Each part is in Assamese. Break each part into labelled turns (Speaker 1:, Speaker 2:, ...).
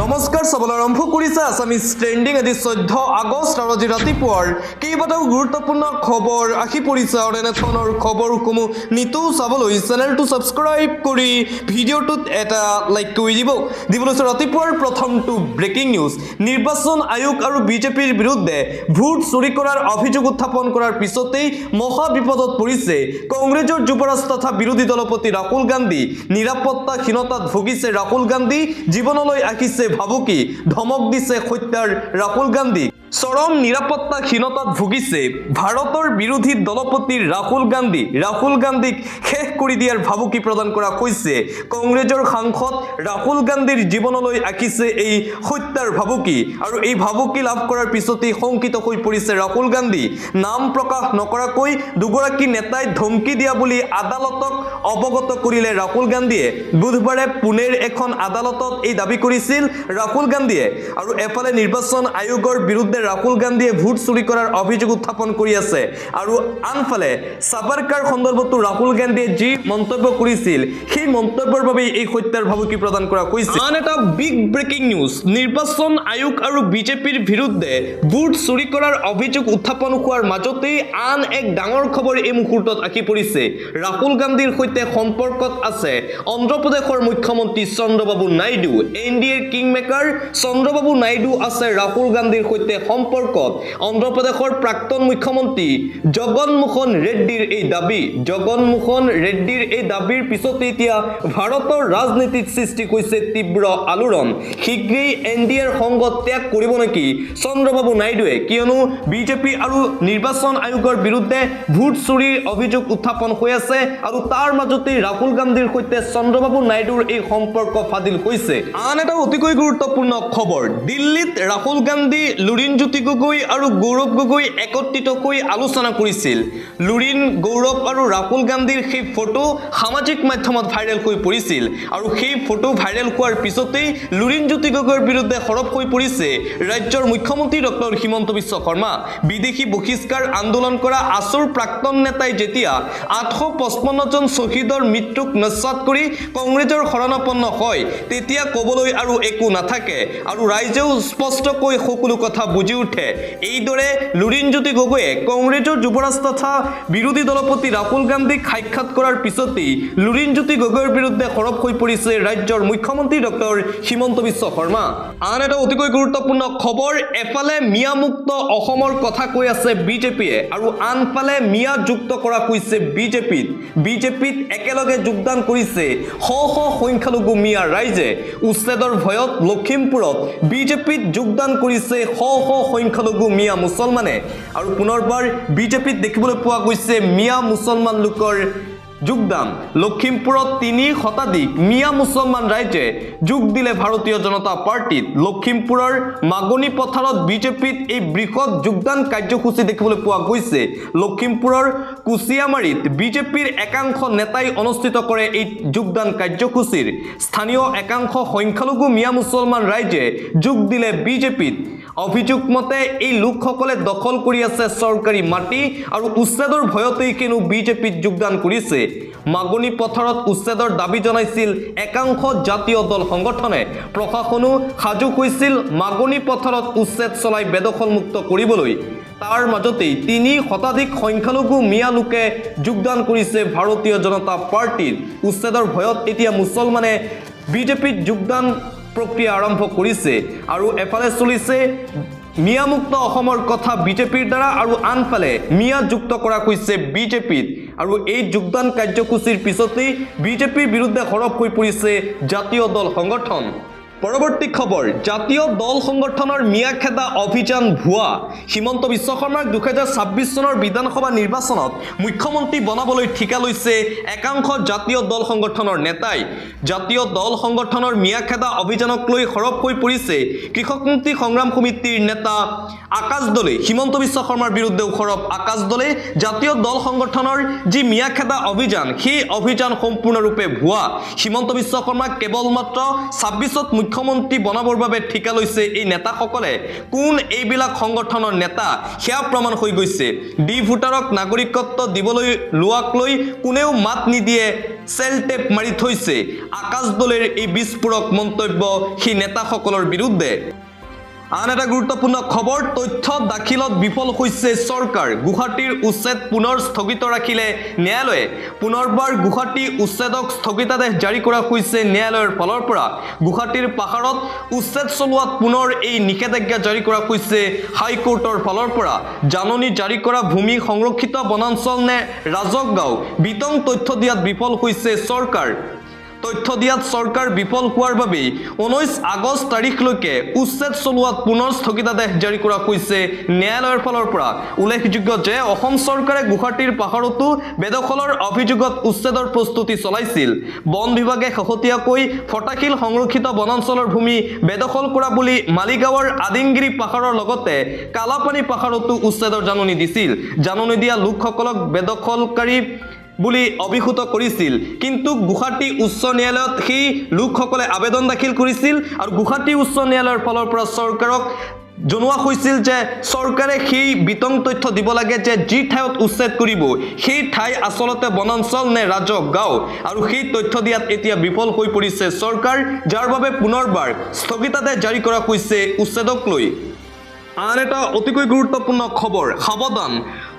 Speaker 1: নমস্কাৰ সবলৰ আৰম্ভ কৰিছে আসামিজ ট্ৰেন্ডিং আজি 14 আগষ্ট আৰু আজি ৰাতিপুৱাৰ কেইবাটাও গুৰুত্বপূৰ্ণ খবৰ আহি পৰিছে আৰু এনেধৰণৰ খবৰসমূহ নিতৌ চাবলৈ চেনেলটো সাবস্ক্ৰাইব কৰি ভিডিঅ'টোত এটা লাইক কৰি দিবলৈ ৰাতিপুৱাৰ প্ৰথমটো ব্ৰেকিং নিউজ নিৰ্বাচন আয়োগ আৰু বিজেপিৰ বিৰুদ্ধে ভোট চুৰি কৰাৰ অভিযোগ উত্থাপন কৰাৰ পিছতেই মহা বিপদত পৰিছে কংগ্ৰেছৰ যুৱৰাজ তথা বিৰোধী দলপতি ৰাহুল গান্ধী নিৰাপত্তাহীনতাত ভুগিছে ৰাহুল গান্ধী জীৱনলৈ আহিছে ভাবুকি ধমক দিছে হত্যাৰ ৰাহুল গান্ধী চৰম নিৰাপত্তাহীনতাত ভুগিছে ভাৰতৰ বিৰোধী দলপতি ৰাহুল গান্ধীক শেষ কৰি দিয়াৰ ভাবুকি প্ৰদান কৰা হৈছে কংগ্ৰেছৰ সাংসদ ৰাহুল গান্ধীৰ জীৱনলৈ আহিছে এই হত্যাৰ ভাবুকি আৰু এই ভাবুকি লাভ কৰাৰ পিছতেই শংকিত হৈ পৰিছে ৰাহুল গান্ধী নাম প্ৰকাশ নকৰাকৈ দুগৰাকী নেতাই ধমকি দিয়া বুলি আদালতক অৱগত কৰিলে ৰাহুল গান্ধীয়ে বুধবাৰে পুনেৰ এখন আদালতত এই দাবী কৰিছিল ৰাহুল গান্ধীয়ে আৰু এফালে নিৰ্বাচন আয়োগৰ বিৰুদ্ধে ৰাহুল গান্ধীয়ে ভোট চুৰি কৰাৰ অভিযোগ উত্থাপন কৰি আছে আৰু আনফালে সাবৰকাৰ সন্দৰ্ভতো ৰাহুল গান্ধীয়ে যি মন্তব্য কৰিছিল সেই মন্তব্যৰ বাবে এই হত্যাৰ ভাবুকি প্ৰদান কৰা হৈছে আন এটা বিগ ব্ৰেকিং নিউজ নিৰ্বাচন আয়োগ আৰু বিজেপিৰ বিৰুদ্ধে ভোট চুৰি কৰাৰ অভিযোগ উত্থাপন হোৱাৰ মাজতেই আন এক ডাঙৰ খবৰ এই মুহূৰ্তত আহি পৰিছে ৰাহুল গান্ধীৰ সৈতে সম্পৰ্কত আছে অন্ধ্ৰপ্ৰদেশৰ মুখ্যমন্ত্ৰী চন্দ্ৰবাবু নাইডু এনডিএৰ কিংমেকাৰ চন্দ্ৰবাবু নাইডু আছে ৰাহুল গান্ধীৰ সৈতে সম্পৰ্কত অন্ধ্ৰপ্ৰদেশৰ প্ৰাক্তন মুখ্যমন্ত্ৰী জগনমোহন ৰেড্ডিৰ এই দাবীৰ পিছতে এতিয়া ভাৰতৰ ৰাজনীতিত সৃষ্টি হৈছে তীব্ৰ আলোড়ন শীঘ্ৰেই এনডিএৰ সংগ ত্যাগ কৰিব নেকি চন্দ্ৰবাবু নাইডুৱে কিয়নো বিজেপি আৰু নিৰ্বাচন আয়োগৰ বিৰুদ্ধে ভোট চুৰিৰ অভিযোগ উত্থাপন হৈ আছে আৰু তাৰ মাজতে ৰাহুল গান্ধীৰ সৈতে চন্দ্ৰবাবু নাইডুৰ এই সম্পৰ্ক ফাদিল হৈছে আন এটা অতিকৈ গুৰুত্বপূৰ্ণ খবৰ দিল্লীত ৰাহুল গান্ধী লুৰিণজ্যোতি গগৈ আৰু গৌৰৱ গগৈ একত্ৰিতকৈ আলোচনা কৰিছিল লুৰিণ গৌৰৱ আৰু ৰাহুল গান্ধীৰ সেই ফটো সামাজিক মাধ্যমত ভাইৰেল হৈ পৰিছিল আৰু সেই ফটো ভাইৰেল হোৱাৰ পিছতেই লুৰিণজ্যোতি গগৈৰ বিৰুদ্ধে সৰব হৈ পৰিছে ৰাজ্যৰ মুখ্যমন্ত্ৰী ডক্টৰ হিমন্ত বিশ্ব শৰ্মা বিদেশী বহিষ্কাৰ আন্দোলন কৰা আছুৰ প্ৰাক্তন নেতাই যেতিয়া 855 জন শ্বহীদৰ মৃত্যুক নস্যাৎ কৰি কংগ্ৰেছৰ শৰণাপন্ন হয় তেতিয়া ক'বলৈ আৰু একো নাথাকে আৰু ৰাইজেও স্পষ্টকৈ সকলো কথা বুজি উঠে এইদৰে লুৰিণজ্যোতি গগৈয়ে কংগ্ৰেছৰ যুৱৰাজ তথা বিৰোধী দলপতি ৰাহুল গান্ধীক সাক্ষাৎ কৰাৰ পিছতেই লুৰিণজ্যোতি গগৈৰ বিৰুদ্ধে সৰব হৈ পৰিছে ৰাজ্যৰ মুখ্যমন্ত্ৰী ডক্টৰ হিমন্ত বিশ্ব শৰ্মা আন এটা অতিকৈ গুৰুত্বপূৰ্ণ খবৰ এফালে মিয়া মুক্ত অসমৰ কথা কৈ আছে বিজেপিয়ে আৰু আনফালে মিয়া যুক্ত কৰা হৈছে বিজেপিত একেলগে যোগদান কৰিছে শ সংখ্যালঘু মিয়া ৰাইজে উচ্ছেদৰ ভয়ত লখিমপুৰত বিজেপিত যোগদান কৰিছে শ সংখ্যালঘু মিয়া মুছলমানে আৰু পুনৰবাৰ বিজেপিত দেখিবলৈ পোৱা গৈছে মিয়া মুছলমান লোকৰ যোগদান লখিমপুৰত 3 শতাধিক মিয়া মুছলমান ৰাইজে যোগ দিলে ভাৰতীয় জনতা পাৰ্টিত লখিমপুৰৰ মাগনি পথাৰত বিজেপিত এই বৃহৎ যোগদান কাৰ্যসূচী দেখিবলৈ পোৱা গৈছে লখিমপুৰৰ কুচিয়ামাৰীত বিজেপিৰ একাংশ নেতাই অনুষ্ঠিত কৰে এই যোগদান কাৰ্যসূচীৰ স্থানীয় একাংশ সংখ্যালঘু মিয়া মুছলমান ৰাইজে যোগ দিলে বিজেপিত অভিযোগ মতে এই লোকসকলে দখল কৰি আছে চৰকাৰী মাটি আৰু উচ্ছেদৰ ভয়তেই কিনো বিজেপিত যোগদান কৰিছে মাগনি পথাৰত উচ্ছেদৰ দাবী জনাইছিল একাংশ জাতীয় দল সংগঠনে প্ৰশাসনো সাজু হৈছিল মাগনি পথাৰত উচ্ছেদ চলাই বেদখল মুক্ত কৰিবলৈ তাৰ মাজতেই 3 শতাধিক সংখ্যালঘু মিয়া লোকে যোগদান কৰিছে ভাৰতীয় জনতা পাৰ্টিৰ উচ্ছেদৰ ভয়ত এতিয়া মুছলমানে বিজেপিত যোগদান প্ৰক্ৰিয়া আৰম্ভ কৰিছে আৰু এফালে চলিছে মিয়া মুক্ত অসমৰ কথা বিজেপিৰ দ্বাৰা আৰু আনফালে মিয়া যুক্ত কৰা হৈছে বিজেপিত আৰু এই যোগদান কাৰ্যসূচীৰ পিছতেই বিজেপিৰ বিৰুদ্ধে সৰব হৈ পৰিছে জাতীয় দল সংগঠন পৰৱৰ্তী খবৰ জাতীয় দল সংগঠনৰ মিয়াখেদা অভিযান ভুৱা হিমন্ত বিশ্ব শৰ্মাক 2026 চনৰ বিধানসভা নিৰ্বাচনত মুখ্যমন্ত্ৰী বনাবলৈ ঠিকা লৈছে একাংশ জাতীয় দল সংগঠনৰ নেতাই জাতীয় দল সংগঠনৰ মিয়াখেদা অভিযানক লৈ সৰব হৈ পৰিছে কৃষক মুক্তি সংগ্ৰাম সমিতিৰ নেতা আকাশ দলে হিমন্ত বিশ্ব শৰ্মাৰ বিৰুদ্ধে সৰব আকাশ দলে জাতীয় দল সংগঠনৰ যি মিয়াখেদা অভিযান সেই অভিযান সম্পূৰ্ণৰূপে ভুৱা হিমন্ত বিশ্ব শৰ্মাক কেৱল মাত্ৰ 26ত মুখ্যমন্ত্ৰী বনাবৰ বাবে ঠিকা লৈছে এই নেতাসকলে কোন এইবিলাক সংগঠনৰ নেতা সেয়া প্ৰমাণ হৈ গৈছে ডি ভোটাৰক নাগৰিকত্ব দিবলৈ লোৱাক লৈ কোনেও মাত নিদিয়ে চেল টেপ মাৰি থৈছে আকাশ দলেৰ এই বিস্ফোৰক মন্তব্য সেই নেতাসকলৰ বিৰুদ্ধে আন এটা গুৰুত্বপূৰ্ণ খবৰ তথ্য দাখিলত বিফল হৈছে চৰকাৰ গুৱাহাটীৰ উচ্ছেদ পুনৰ স্থগিত ৰাখিলে ন্যায়ালয়ে পুনৰবাৰ গুৱাহাটী উচ্ছেদক স্থগিতাদেশ জাৰি কৰা হৈছে ন্যায়ালয়ৰ ফালৰ পৰা গুৱাহাটীৰ পাহাৰত উচ্ছেদ চলোৱাত পুনৰ এই নিষেধাজ্ঞা জাৰি কৰা হৈছে হাইকোৰ্টৰ ফালৰ পৰা জাননী জাৰি কৰা ভূমি সংৰক্ষিত বনাঞ্চল নে ৰাজহ গাঁও বিতং তথ্য দিয়াত বিফল হৈছে চৰকাৰ তথ্য দিয়াত চৰকাৰ বিফল হোৱাৰ বাবে 19 আগষ্ট তাৰিখলৈকে উচ্ছেদ চলোৱাত পুনৰ স্থগিতাদেশ জাৰি কৰা হৈছে ন্যায়ালয়ৰ ফালৰ পৰা উল্লেখযোগ্য যে অসম চৰকাৰে গুৱাহাটীৰ পাহাৰতো বেদখলৰ অভিযোগত উচ্ছেদৰ প্ৰস্তুতি চলাইছিল বন বিভাগে শেহতীয়াকৈ ফটাকিল সংৰক্ষিত বনাঞ্চলৰ ভূমি বেদখল কৰা বুলি মালিগাঁৱৰ আদিংগিৰি পাহাৰৰ লগতে কালাপানী পাহাৰতো উচ্ছেদৰ জাননী দিছিল জাননী দিয়া লোকসকলক বেদখলকাৰী বুলি অভিহিত কৰিছিল কিন্তু গুৱাহাটী উচ্চ ন্যায়ালয়ত সেই লোকসকলে আবেদন দাখিল কৰিছিল আৰু গুৱাহাটী উচ্চ ন্যায়ালয়ৰ ফালৰ পৰা চৰকাৰক জনোৱা হৈছিল যে চৰকাৰে সেই বিতং তথ্য দিব লাগে যে যি ঠাইত উচ্ছেদ কৰিব সেই ঠাই আসলতে বনাঞ্চল নে ৰাজহ গাঁও আৰু সেই তথ্য দিয়াত এতিয়া বিফল হৈ পৰিছে চৰকাৰ যাৰ বাবে পুনৰবাৰ স্থগিতাদেশ জাৰি কৰা হৈছে উচ্ছেদক লৈ আন এটা অতিকৈ গুৰুত্বপূৰ্ণ খবৰ সাৱধান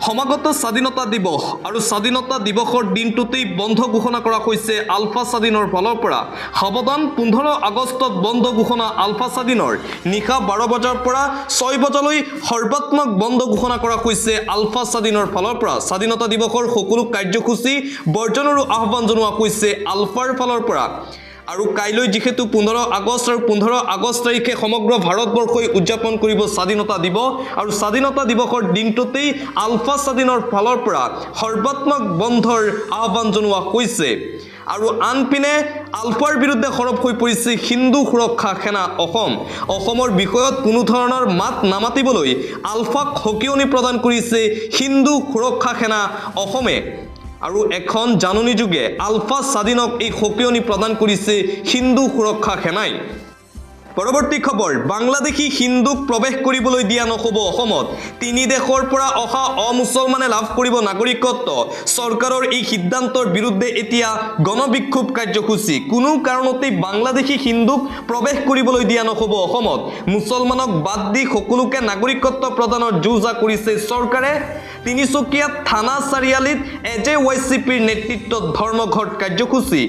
Speaker 1: সমাগত স্বাধীনতা দিৱস আৰু স্বাধীনতা দিৱসৰ দিনটোতেই বন্ধ ঘোষণা কৰা হৈছে আলফা স্বাধীনৰ ফালৰ পৰা সাৱধান 15 আগষ্টত বন্ধ ঘোষণা আলফা স্বাধীনৰ নিশা 12 বজাৰ পৰা 6 বজালৈ সৰ্বাত্মক বন্ধ ঘোষণা কৰা হৈছে আলফা স্বাধীনৰ ফালৰ পৰা স্বাধীনতা দিৱসৰ সকলো কাৰ্যসূচী বৰ্জনৰো আহ্বান জনোৱা হৈছে আলফাৰ ফালৰ পৰা আৰু কাইলৈ যেহেতু 15 আগষ্ট আৰু 15 আগষ্ট তাৰিখে সমগ্ৰ ভাৰতবৰ্ষই উদযাপন কৰিব স্বাধীনতা দিৱস আৰু স্বাধীনতা দিৱসৰ দিনটোতেই আলফা স্বাধীনৰ ফালৰ পৰা সৰ্বাত্মক বন্ধৰ আহ্বান জনোৱা হৈছে আৰু আনপিনে আলফাৰ বিৰুদ্ধে সৰব হৈ পৰিছে হিন্দু সুৰক্ষা সেনা অসমৰ বিষয়ত কোনো ধৰণৰ মাত নামাতিবলৈ আলফাক সকিয়নি প্ৰদান কৰিছে হিন্দু সুৰক্ষা সেনা অসমে আৰু এখন জাননী যোগে আলফা স্বাধীনক এই সকিয়নি প্ৰদান কৰিছে হিন্দু সুৰক্ষা সেনাই পৰৱৰ্তী খবৰ বাংলাদেশী হিন্দুক প্ৰৱেশ কৰিবলৈ দিয়া নহব অসমত তিনি দেশৰ পৰা অহা অমুছলমানে লাভ কৰিব নাগৰিকত্ব চৰকাৰৰ এই সিদ্ধান্তৰ বিৰুদ্ধে এতিয়া গণবিক্ষোভ কাৰ্যসূচী কোনো কাৰণতে বাংলাদেশী হিন্দুক প্ৰৱেশ কৰিবলৈ দিয়া নহব অসমত মুছলমানক বাদ দি সকলোকে নাগৰিকত্ব প্ৰদানৰ যোজা কৰিছে চৰকাৰে তিনিচুকীয়া থানা চাৰিআলিত এজেৱাইচিপিৰ নেতৃত্বত ধৰ্মঘট কাৰ্যসূচী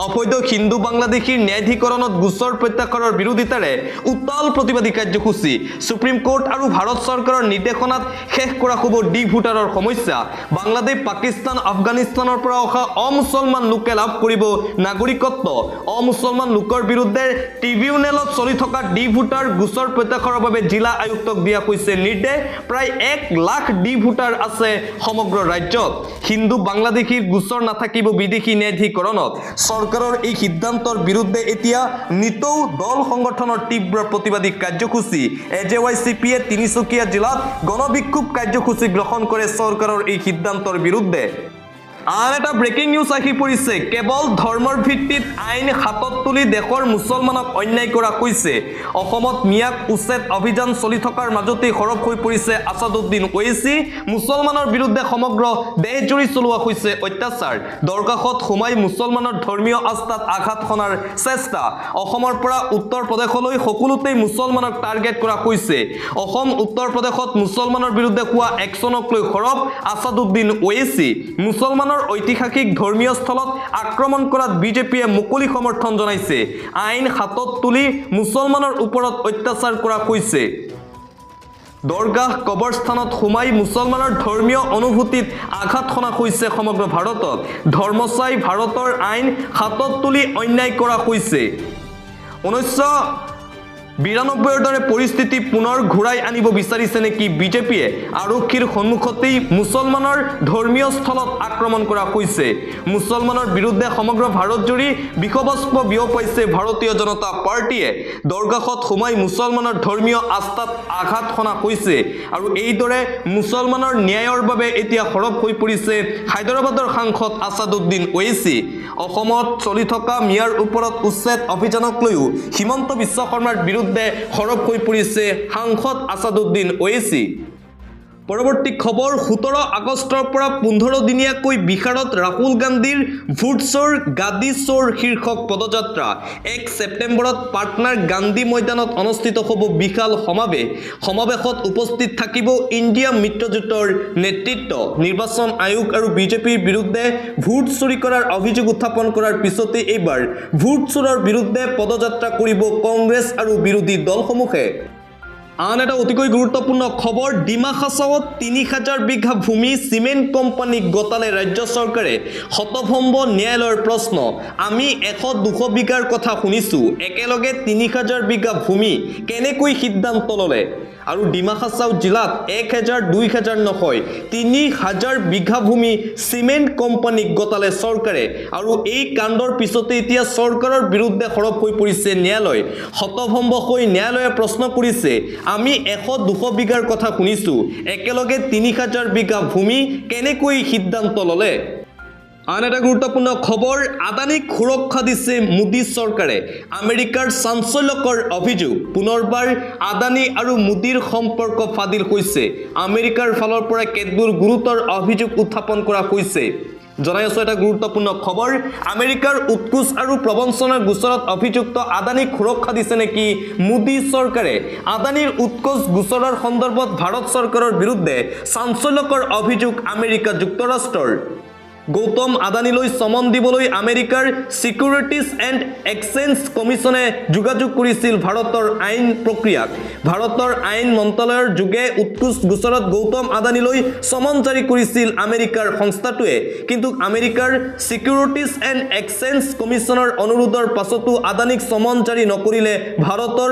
Speaker 1: অবৈধ হিন্দু বাংলাদেশীৰ ন্যায়াধিকৰণত গোচৰ প্ৰত্যাহাৰৰ বিৰোধিতাৰে উত্তাল প্ৰতিবাদী কাৰ্যসূচী সুপ্ৰিম কোৰ্ট আৰু ভাৰত চৰকাৰৰ নিৰ্দেশনাত শেষ কৰা হ'ব ডি ভোটাৰৰ সমস্যা বাংলাদেশ পাকিস্তান আফগানিস্তানৰ পৰা অহা অমুছলমান লোকে লাভ কৰিব নাগৰিকত্ব অমুছলমান লোকৰ বিৰুদ্ধে ট্ৰিবিউনেলত চলি থকা ডি ভোটাৰ গোচৰ প্ৰত্যাহাৰৰ বাবে জিলা আয়ুক্তক দিয়া হৈছে নিৰ্দেশ প্ৰায় 1 লাখ ডি ভোটাৰ আছে সমগ্ৰ ৰাজ্যত হিন্দু বাংলাদেশীৰ গোচৰ নাথাকিব বিদেশী ন্যায়াধিকৰণত চৰকাৰৰ এই সিদ্ধান্তৰ বিৰুদ্ধে এতিয়া নিতৌ দল সংগঠনৰ তীব্ৰ প্ৰতিবাদী কাৰ্যসূচী এজেৱাইচিপিয়ে তিনিচুকীয়া জিলাত গণবিক্ষোভ কাৰ্যসূচী গ্ৰহণ কৰে চৰকাৰৰ এই সিদ্ধান্তৰ বিৰুদ্ধে আন এটা ব্ৰেকিং নিউজ আহি পৰিছে কেৱল ধৰ্মৰ ভিত্তিত আইন হাতত তুলি দেশৰ মুছলমানক অন্যায় কৰা হৈছে অসমত মিয়াক উচ্ছেদ অভিযান চলি থকাৰ মাজতে সৰব হৈ পৰিছে আছাদুদ্দিন ওৱেইচি মুছলমানৰ বিৰুদ্ধে সমগ্ৰ দেশজুৰি চলোৱা হৈছে অত্যাচাৰ দৰগাহত সোমাই মুছলমানৰ ধৰ্মীয় আস্থাত আঘাত সনাৰ চেষ্টা অসমৰ পৰা উত্তৰ প্ৰদেশলৈ সকলোতে মুছলমানক টাৰ্গেট কৰা হৈছে অসম উত্তৰ প্ৰদেশত মুছলমানৰ বিৰুদ্ধে হোৱা একচনক লৈ সৰব আছাদুদ্দিন ওৱেইচি মুছলমান ঐতিহাসিক ধৰ্মীয় স্থলত আক্ৰমণ কৰাত বিজেপিয়ে মুকলি সমৰ্থন জনাইছে আইন হাতত তুলি মুছলমানৰ ওপৰত অত্যাচাৰ কৰা হৈছে দৰগাহ কবৰস্থানত সোমাই মুছলমানৰ ধৰ্মীয় অনুভূতিত আঘাত সনা হৈছে সমগ্ৰ ভাৰতত ধৰ্মচাই ভাৰতৰ আইন হাতত তুলি অন্যায় কৰা হৈছে 1992 দৰে পৰিস্থিতি পুনৰ ঘূৰাই আনিব বিচাৰিছে নেকি বিজেপিয়ে আৰক্ষীৰ সন্মুখতেই মুছলমানৰ ধৰ্মীয় স্থলত আক্ৰমণ কৰা হৈছে মুছলমানৰ বিৰুদ্ধে সমগ্ৰ ভাৰতজুৰি বিক্ষোভস্প বিয়পাইছে ভাৰতীয় জনতা পাৰ্টিয়ে দৰগাহত সোমাই মুছলমানৰ ধৰ্মীয় আস্থাত আঘাত সনা হৈছে আৰু এইদৰে মুছলমানৰ ন্যায়ৰ বাবে এতিয়া সৰব হৈ পৰিছে হায়দৰাবাদৰ সাংসদ আছাদুদ্দিন ওৱেইচি অসমত চলি থকা মিয়াৰ ওপৰত উচ্ছেদ অভিযানক লৈও হিমন্ত বিশ্ব শৰ্মাৰ বিৰুদ্ধে সৰব হৈ পৰিছে সাংসদ আছাদুদ্দিন ওৱেইচি পৰৱৰ্তী খবৰ 17 আগষ্টৰ পৰা 15 দিনীয়াকৈ বিহাৰত ৰাহুল গান্ধীৰ ভোট চোৰ গাদী চোৰ শীৰ্ষক পদযাত্ৰা 1 ছেপ্টেম্বৰত পাটনাৰ গান্ধী ময়দানত অনুষ্ঠিত হ'ব বিশাল সমাৱেশত উপস্থিত থাকিব ইণ্ডিয়া মিত্ৰজোঁটৰ নেতৃত্ব নিৰ্বাচন আয়োগ আৰু বিজেপিৰ বিৰুদ্ধে ভোট চুৰি কৰাৰ অভিযোগ উত্থাপন কৰাৰ পিছতে এইবাৰ ভোট চোৰৰ বিৰুদ্ধে পদযাত্ৰা কৰিব কংগ্ৰেছ আৰু বিৰোধী দলসমূহে আন এটা অতিকৈ গুৰুত্বপূৰ্ণ খবৰ ডিমা হাছাওত 3000 বিঘা ভূমি সিমেন্ট কোম্পানীক গতালে ৰাজ্য চৰকাৰে হতভম্ব ন্যায়ালয়ৰ প্ৰশ্ন আমি 100-200 বিঘাৰ কথা শুনিছো একেলগে 3000 বিঘা ভূমি কেনেকৈ সিদ্ধান্ত ললে আৰু ডিমা হাছাও জিলাত 1000-2000 নহয় 3000 বিঘা ভূমি সিমেন্ট কোম্পানীক গতালে চৰকাৰে আৰু এই কাণ্ডৰ পিছতে এতিয়া চৰকাৰৰ বিৰুদ্ধে সৰব হৈ পৰিছে ন্যায়ালয় হতভম্ব হৈ ন্যায়ালয়ে প্ৰশ্ন কৰিছে আমি 100-200 বিঘাৰ কথা শুনিছো একেলগে 3000 বিঘা ভূমি কেনেকৈ সিদ্ধান্ত ললে আন এটা গুৰুত্বপূৰ্ণ খবৰ আদানীক সুৰক্ষা দিছে মোদী চৰকাৰে আমেৰিকাৰ চাঞ্চল্যকৰ অভিযোগ পুনৰবাৰ আদানী আৰু মোদীৰ সম্পৰ্ক ফাদিল হৈছে আমেৰিকাৰ ফালৰ পৰা কেতবোৰ গুৰুতৰ অভিযোগ উত্থাপন কৰা হৈছে জনাই আছো এটা গুৰুত্বপূৰ্ণ খবৰ আমেৰিকাৰ উৎকোচ আৰু প্ৰবঞ্চনাৰ গোচৰত অভিযুক্ত আদানীক সুৰক্ষা দিছে নেকি মোদী চৰকাৰে আদানীৰ উৎকোচ গোচৰৰ সন্দৰ্ভত ভাৰত চৰকাৰৰ বিৰুদ্ধে চাঞ্চল্যকৰ অভিযোগ আমেৰিকা যুক্তৰাষ্ট্ৰৰ গৌতম আদানীলৈ সমন দিবলৈ আমেৰিকাৰ সিকিউৰিটিজ এণ্ড এক্সচেঞ্জ কমিছনে যোগাযোগ কৰিছিল ভাৰতৰ আইন প্ৰক্ৰিয়াক ভাৰতৰ আইন মন্ত্ৰালয়ৰ যোগে উৎকোচ গোচৰত গৌতম আদানীলৈ সমন জাৰি কৰিছিল আমেৰিকাৰ সংস্থাটোৱে কিন্তু আমেৰিকাৰ সিকিউৰিটিজ এণ্ড এক্সচেঞ্জ কমিছনৰ অনুৰোধৰ পাছতো আদানীক সমন জাৰি নকৰিলে ভাৰতৰ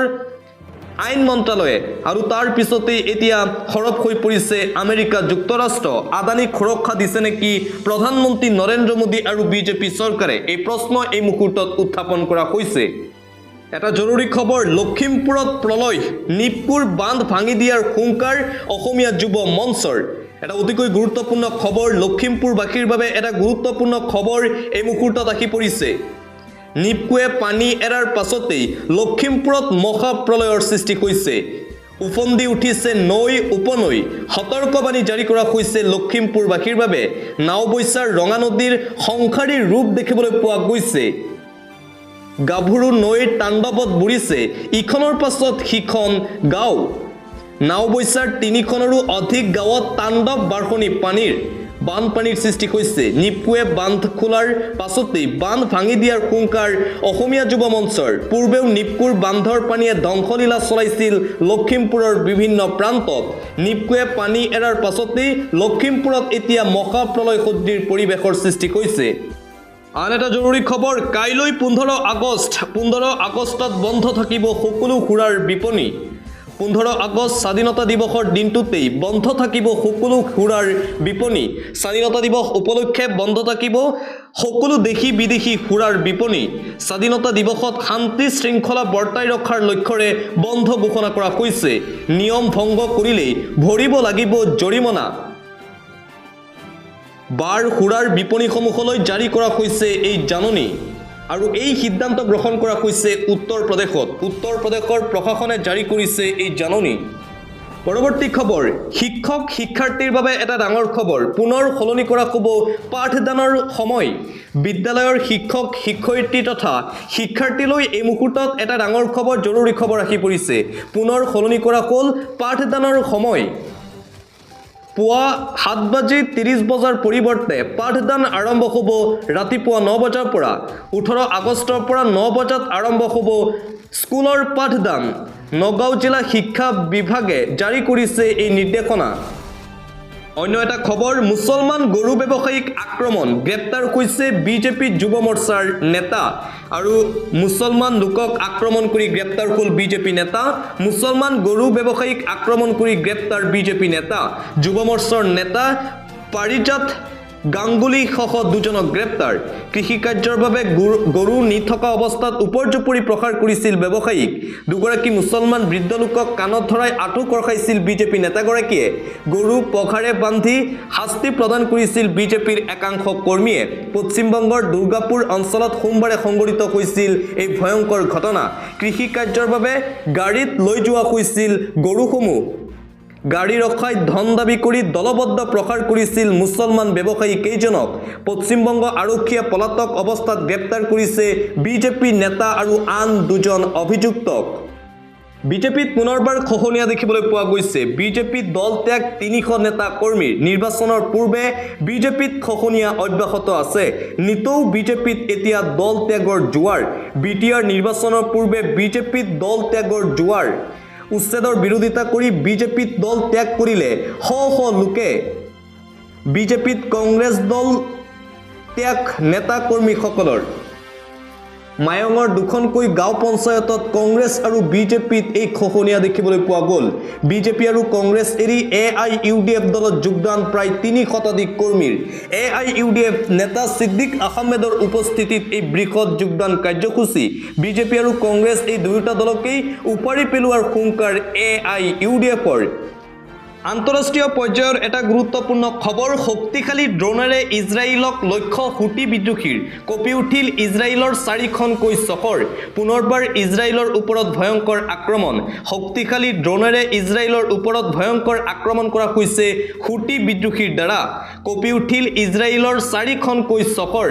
Speaker 1: আইন মন্ত্ৰালয়ে আৰু তাৰ পিছতে এতিয়া খৰব হৈ পৰিছে আমেৰিকা যুক্তৰাষ্ট্ৰ আদানীক সুৰক্ষা দিছে নেকি প্ৰধানমন্ত্ৰী নৰেন্দ্ৰ মোদী আৰু বিজেপি চৰকাৰে এই প্ৰশ্ন এই মুহূৰ্তত উত্থাপন কৰা হৈছে এটা জৰুৰী খবৰ লখিমপুৰত প্ৰলয় নিপকুৰ বান্ধ ভাঙি দিয়াৰ হুংকাৰ অসমীয়া যুৱ মঞ্চৰ এটা অতিকৈ গুৰুত্বপূৰ্ণ খবৰ লখিমপুৰবাসীৰ বাবে এটা গুৰুত্বপূৰ্ণ খবৰ এই মুহূৰ্তত আহি পৰিছে নিপকুৱে পানী এৰাৰ পাছতেই লখিমপুৰত মহা প্ৰলয়ৰ সৃষ্টি হৈছে উফন্দি উঠিছে নৈ উপনৈ সতৰ্কবাণী জাৰি কৰা হৈছে লখিমপুৰবাসীৰ বাবে নাওবৈচাৰ ৰঙা নদীৰ সংসাৰী ৰূপ দেখিবলৈ পোৱা গৈছে গাভৰু নৈৰ তাণ্ডৱত বুৰিছে ইখনৰ পাছত সিখন গাঁও নাওবৈচাৰ 3খনৰো অধিক গাঁৱত তাণ্ডৱ বাৰ্ষণী পানীৰ বানপানীৰ সৃষ্টি হৈছে নিপকুৱে বান্ধ খোলাৰ পাছতেই বান্ধ ভাঙি দিয়াৰ হুংকাৰ অসমীয়া যুৱ মঞ্চৰ পূৰ্বেও নিপকুৰ বান্ধৰ পানীয়ে ধ্বংসলীলা চলাইছিল লখিমপুৰৰ বিভিন্ন প্ৰান্তত নিপকুৱে পানী এৰাৰ পাছতেই লখিমপুৰত এতিয়া মহা প্ৰলয় সদৃশ পৰিৱেশৰ সৃষ্টি হৈছে আন এটা জৰুৰী খবৰ কাইলৈ 15 আগষ্টত বন্ধ থাকিব সকলো সুৰাৰ বিপণী 15 আগষ্ট স্বাধীনতা দিৱসৰ দিনটোতেই বন্ধ থাকিব সকলো সুৰাৰ বিপণী স্বাধীনতা দিৱস উপলক্ষে বন্ধ থাকিব সকলো দেশী বিদেশী সুৰাৰ বিপণী স্বাধীনতা দিৱসত শান্তি শৃংখলা বৰ্তাই ৰখাৰ লক্ষ্যৰে বন্ধ ঘোষণা কৰা হৈছে নিয়ম ভংগ কৰিলেই ভৰিব লাগিব জৰিমনা বাৰ সুৰাৰ বিপণীসমূহলৈ জাৰি কৰা হৈছে এই জাননী আৰু এই সিদ্ধান্ত গ্ৰহণ কৰা হৈছে উত্তৰ প্ৰদেশৰ প্ৰশাসনে জাৰি কৰিছে এই জাননী পৰৱৰ্তী খবৰ শিক্ষক শিক্ষাৰ্থীৰ বাবে এটা ডাঙৰ খবৰ পুনৰ সলনি কৰা হ'ব পাঠদানৰ সময় বিদ্যালয়ৰ শিক্ষক শিক্ষয়িত্ৰী তথা শিক্ষাৰ্থীলৈ এই মুহূৰ্তত এটা ডাঙৰ খবৰ জৰুৰী খবৰ আহি পৰিছে পুনৰ সলনি কৰা হ'ল পাঠদানৰ সময় পুৱা 7:30 বজাৰ পৰিৱৰ্তে পাঠদান আৰম্ভ হ'ব ৰাতিপুৱা 9 বজাৰ পৰা 18 আগষ্টৰ পৰা 9 বজাত আৰম্ভ হ'ব স্কুলৰ পাঠদান নগাঁও জিলা শিক্ষা বিভাগে জাৰি কৰিছে এই নিৰ্দেশনা অন্য এটা খবৰ মুছলমান গৰু ব্যৱসায়িক আক্ৰমণ গ্ৰেপ্তাৰ হৈছে বিজেপি যুৱ মৰ্চাৰ নেতা আৰু মুছলমান লোকক আক্ৰমণ কৰি গ্ৰেপ্তাৰ হ'ল বিজেপি নেতা মুছলমান গৰু ব্যৱসায়িক আক্ৰমণ কৰি গ্ৰেপ্তাৰ বিজেপি নেতা যুৱ মৰ্চাৰ নেতা পাৰিজাত গাংগুলী সহ দুজনক গ্ৰেপ্তাৰ কৃষি কাৰ্যৰ বাবে গৰু নি থকা অৱস্থাত উপৰ্যুপৰি প্ৰসাৰ কৰিছিল ব্যৱসায়িক দুগৰাকী মুছলমান বৃদ্ধ লোকক কাণত ধৰাই আঁঠু কৰখাইছিল বিজেপি নেতাগৰাকীয়ে গৰু পঘাৰে বান্ধি শাস্তি প্ৰদান কৰিছিল বিজেপিৰ একাংশ কৰ্মীয়ে পশ্চিমবংগৰ দুৰ্গাপুৰ অঞ্চলত সোমবাৰে সংঘটিত হৈছিল এই ভয়ংকৰ ঘটনা কৃষি কাৰ্যৰ বাবে গাড়ীত লৈ যোৱা হৈছিল গৰুসমূহ গাড়ী ৰখাই ধন দাবী কৰি দলবদ্ধ প্ৰসাৰ কৰিছিল মুছলমান ব্যৱসায়ী কেইজনক পশ্চিমবংগ আৰক্ষীয়ে পলাতক অৱস্থাত গ্ৰেপ্তাৰ কৰিছে বিজেপি নেতা আৰু আন দুজন অভিযুক্তক বিজেপিত পুনৰবাৰ খহনীয়া দেখিবলৈ পোৱা গৈছে বিজেপি দল ত্যাগ 300 নেতা কৰ্মীৰ নিৰ্বাচনৰ পূৰ্বে বিজেপিত খহনীয়া অব্যাহত আছে নিতৌ বিজেপিত এতিয়া দল ত্যাগৰ জোৱাৰ বিটিআৰ নিৰ্বাচনৰ পূৰ্বে বিজেপিত দল ত্যাগৰ জোৱাৰ উচ্ছেদৰ বিৰোধিতা কৰি বিজেপিত দল ত্যাগ কৰিলে শ লোকে বিজেপিত কংগ্ৰেছ দল ত্যাগ নেতা কৰ্মীসকলৰ মায়ঙৰ দুখনকৈ গাঁও পঞ্চায়তত কংগ্ৰেছ আৰু বিজেপিত এই খহনীয়া দেখিবলৈ পোৱা গ'ল বিজেপি আৰু কংগ্ৰেছ এৰি AIUDF দলত যোগদান প্ৰায় 3 শতাধিক কৰ্মীৰ AIUDF নেতা সিদ্দিক আহমেদৰ উপস্থিতিত এই বৃহৎ যোগদান কাৰ্যসূচী বিজেপি আৰু কংগ্ৰেছ এই দুয়োটা দলকেই উপাৰি পেলোৱাৰ হুংকাৰ AIUDFৰ আন্তঃৰাষ্ট্ৰীয় পৰ্যায়ৰ এটা গুৰুত্বপূৰ্ণ খবৰ শক্তিশালী ড্ৰোনেৰে ইজৰাইলক লক্ষ্য হুটি বিদ্ৰোহীৰ কঁপি উঠিল ইজৰাইলৰ 4খনকৈ চহৰ পুনৰবাৰ ইজৰাইলৰ ওপৰত ভয়ংকৰ আক্ৰমণ শক্তিশালী ড্ৰোনেৰে ইজৰাইলৰ ওপৰত ভয়ংকৰ আক্ৰমণ কৰা হৈছে হুটি বিদ্ৰোহীৰ দ্বাৰা কঁপি উঠিল ইজৰাইলৰ 4খনকৈ চহৰ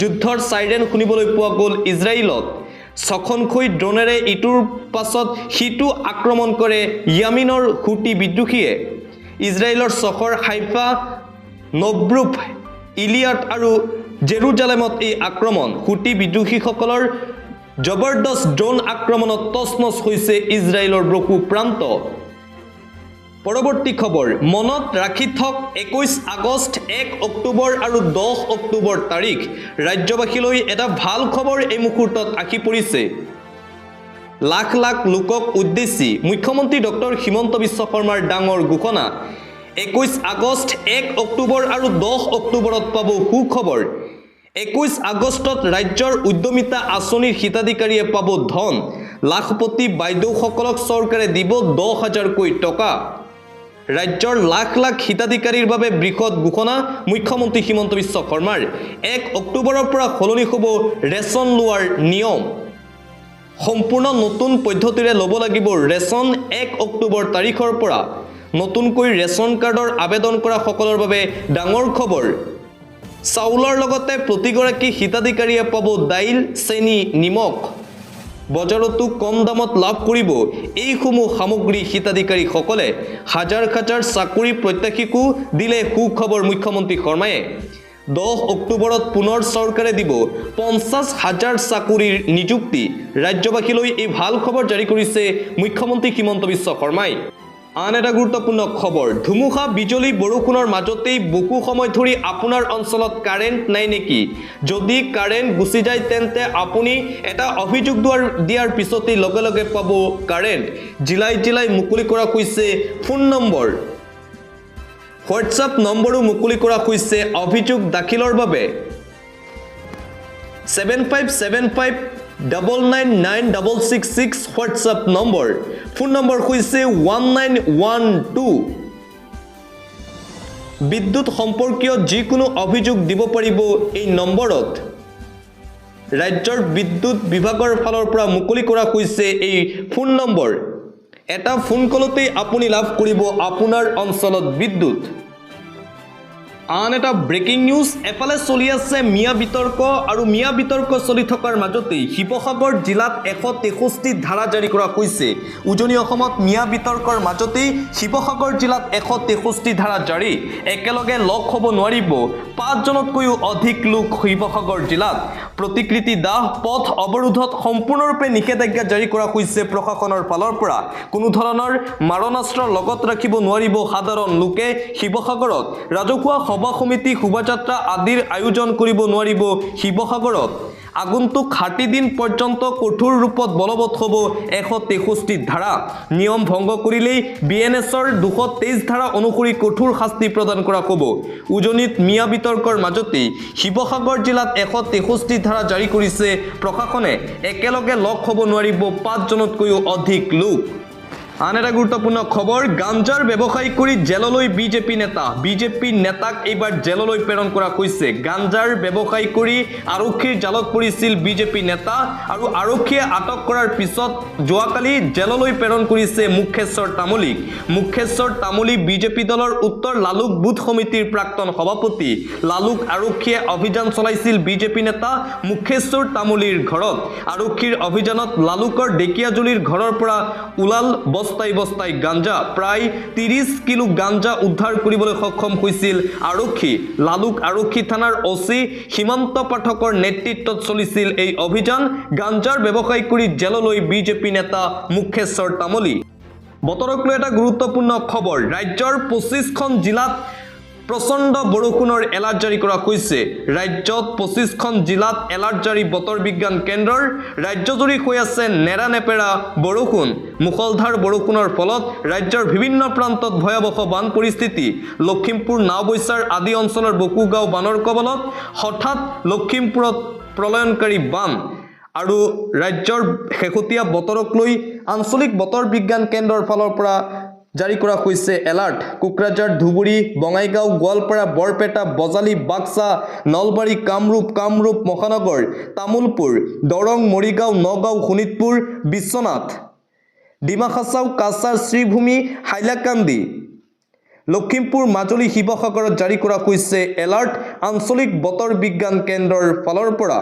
Speaker 1: যুদ্ধৰ সাইৰেন শুনিবলৈ পোৱা গ'ল ইজৰাইলত ছখনকৈ ড্ৰোনেৰে ইটোৰ পাছত সিটো আক্ৰমণ কৰে ইয়ামিনৰ হুটি বিদ্ৰোহীয়ে ইজৰাইলৰ চহৰ হাইফা নব্ৰুফ ইলিয়াট আৰু জেৰুজালেমত এই আক্ৰমণ হুটি বিদ্ৰোহীসকলৰ জবৰদস্ত ড্ৰোন আক্ৰমণত তছনছ হৈছে ইজৰাইলৰ ব্ৰকু প্ৰান্ত পৰৱৰ্তী খবৰ মনত ৰাখি থক 21 আগষ্ট 1 অক্টোবৰ আৰু 10 অক্টোবৰ তাৰিখ ৰাজ্যবাসীলৈ এটা ভাল খবৰ এই মুহূৰ্তত আহি পৰিছে লাখ লাখ লোকক উদ্দেশ্যি মুখ্যমন্ত্ৰী ডক্টৰ হিমন্ত বিশ্ব শৰ্মাৰ ডাঙৰ ঘোষণা 21 আগষ্ট 1 অক্টোবৰ আৰু 10 অক্টোবৰত পাব সুখবৰ 21 আগষ্টত ৰাজ্যৰ উদ্যমিতা আঁচনিৰ হিতাধিকাৰীয়ে পাব ধন লাখপতি বাইদেউসকলক চৰকাৰে দিব 10,000 কোটি টকা ৰাজ্যৰ লাখ লাখ হিতাধিকাৰীৰ বাবে বৃহৎ ঘোষণা মুখ্যমন্ত্ৰী হিমন্ত বিশ্ব শৰ্মাৰ 1 অক্টোবৰৰ পৰা সলনি হ'ব ৰেচন লোৱাৰ নিয়ম সম্পূৰ্ণ নতুন পদ্ধতিৰে ল'ব লাগিব ৰেচন 1 অক্টোবৰ তাৰিখৰ পৰা নতুনকৈ ৰেচন কাৰ্ডৰ আবেদন কৰা সকলৰ বাবে ডাঙৰ খবৰ চাউলৰ লগতে প্ৰতিগৰাকী হিতাধিকাৰীয়ে পাব দাইল চেনি নিমখ বজাৰতো কম দামত লাভ কৰিব এইসমূহ সামগ্ৰী হিতাধিকাৰীসকলে হাজাৰ হাজাৰ চাকৰি প্ৰত্যাশীকো দিলে সুখবৰ মুখ্যমন্ত্ৰী শৰ্মায়ে 10 অক্টোবৰত পুনৰ চৰকাৰে দিব 50,000 চাকৰিৰ নিযুক্তি ৰাজ্যবাসীলৈ এই ভাল খবৰ জাৰি কৰিছে মুখ্যমন্ত্ৰী হিমন্ত বিশ্ব শৰ্মাই আন এটা গুৰুত্বপূৰ্ণ খবৰ ধুমুহা বিজুলী বৰষুণৰ মাজতেই বহু সময় ধৰি আপোনাৰ অঞ্চলত কাৰেণ্ট নাই নেকি যদি কাৰেণ্ট গুচি যায় তেন্তে আপুনি এটা অভিযোগ দিয়াৰ পিছতেই লগে লগে পাব কাৰেণ্ট জিলাই জিলাই মুকলি কৰা হৈছে ফোন নম্বৰ হোৱাটছআপ নম্বৰো মুকলি কৰা হৈছে অভিযোগ দাখিলৰ বাবে 7575999666 হোৱাটছআপ নম্বৰ ফোন নম্বৰ হৈছে 1912 বিদ্যুৎ সম্পৰ্কীয় যিকোনো অভিযোগ দিব পাৰিব এই নম্বৰত ৰাজ্যৰ বিদ্যুৎ বিভাগৰ ফালৰ পৰা মুকলি কৰা হৈছে এই ফোন নম্বৰ এটা ফোন কলতেই আপুনি লাভ কৰিব আপোনাৰ অঞ্চলত বিদ্যুৎ আন এটা ব্ৰেকিং নিউজ এফালে চলি আছে মিয়া বিতৰ্ক আৰু মিয়া বিতৰ্ক চলি থকাৰ মাজতেই শিৱসাগৰ জিলাত 163 ধাৰা জাৰি কৰা হৈছে উজনি অসমত মিয়া বিতৰ্কৰ মাজতেই শিৱসাগৰ জিলাত 163 ধাৰা জাৰি একেলগে লগ হ'ব নোৱাৰিব 5 জনতকৈও অধিক লোক শিৱসাগৰ জিলাত প্ৰতিকৃতি দাহ পথ অৱৰোধত সম্পূৰ্ণৰূপে নিষেধাজ্ঞা জাৰি কৰা হৈছে প্ৰশাসনৰ ফালৰ পৰা কোনো ধৰণৰ মাৰণাস্ত্ৰ লগত ৰাখিব নোৱাৰিব সাধাৰণ লোকে শিৱসাগৰত ৰাজহুৱা সভা সমিতি শোভাযাত্ৰা আদিৰ আয়োজন কৰিব নোৱাৰিব শিৱসাগৰত আগন্তুক 60 দিন পৰ্যন্ত কঠোৰ ৰূপত বলবৎ হ'ব 163 ধাৰা নিয়ম ভংগ কৰিলেই বিএনএছৰ 223 ধাৰা অনুসৰি কঠোৰ শাস্তি প্ৰদান কৰা হ'ব উজনিত মিয়া বিতৰ্কৰ মাজতেই শিৱসাগৰ জিলাত 163 ধাৰা জাৰি কৰিছে প্ৰশাসনে একেলগে লগ হ'ব নোৱাৰিব 5 জনতকৈও অধিক লোক আন এটা গুৰুত্বপূৰ্ণ খবৰ গাঞ্জাৰ ব্যৱসায় কৰি জেললৈ বিজেপি নেতাক এইবাৰ জেললৈ প্ৰেৰণ কৰা হৈছে গাঞ্জাৰ ব্যৱসায় কৰি আৰক্ষীৰ জালত পৰিছিল বিজেপি নেতা আৰু আৰক্ষীয়ে আটক কৰাৰ পিছত যোৱাকালি জেললৈ প্ৰেৰণ কৰিছে মুখেশ্বৰ তামুলী বিজেপি দলৰ উত্তৰ লালুক বুথ সমিতিৰ প্ৰাক্তন সভাপতি লালুক আৰক্ষীয়ে অভিযান চলাইছিল বিজেপি নেতা মুখেশ্বৰ তামুলীৰ ঘৰত আৰক্ষীৰ অভিযানত লালুকৰ ডেকিয়াজুলিৰ ঘৰৰ পৰা উলাল বস্তাই গাঞ্জা প্ৰায় 30 কিলো গাঞ্জা উদ্ধাৰ কৰিবলৈ সক্ষম হৈছিল আৰক্ষী লালুক আৰক্ষী থানাৰ ওসি সীমান্ত পাঠকৰ নেতৃত্বত চলিছিল এই অভিযান গাঞ্জাৰ ব্যৱসায় কৰি জেললৈ বিজেপি নেতা মুখেশ্বৰ তামুলী বতৰক লৈ এটা গুৰুত্বপূৰ্ণ খবৰ ৰাজ্যৰ 25খন জিলাত প্ৰচণ্ড বৰষুণৰ এলাৰ্ট জাৰি কৰা হৈছে ৰাজ্যত 25খন জিলাত এলাৰ্ট জাৰি বতৰ বিজ্ঞান কেন্দ্ৰৰ ৰাজ্যজুৰি হৈ আছে নেৰানেপেৰা বৰষুণ মুখলধাৰ বৰষুণৰ ফলত ৰাজ্যৰ বিভিন্ন প্ৰান্তত ভয়াৱহ বান পৰিস্থিতি লখিমপুৰ নাওবৈচাৰ আদি অঞ্চলৰ বকুগাঁও বানৰ কবলত হঠাৎ লখিমপুৰত প্ৰলয়নকাৰী বান আৰু ৰাজ্যৰ শেহতীয়া বতৰক লৈ আঞ্চলিক বতৰ বিজ্ঞান কেন্দ্ৰৰ ফালৰ পৰা জাৰি কৰা হৈছে এলাৰ্ট কোকৰাঝাৰ ধুবুৰী বঙাইগাঁও গোৱালপাৰা বৰপেটা বজালি বাক্সা নলবাৰী কামৰূপ মহানগৰ তামুলপুৰ দৰং মৰিগাঁও নগাঁও শোণিতপুৰ বিশ্বনাথ ডিমা হাছাও কাছাৰ শ্ৰীভূমি হাইলাকান্দি লখিমপুৰ মাজুলী শিৱসাগৰত জাৰি কৰা হৈছে এলাৰ্ট আঞ্চলিক বতৰ বিজ্ঞান কেন্দ্ৰৰ ফালৰ পৰা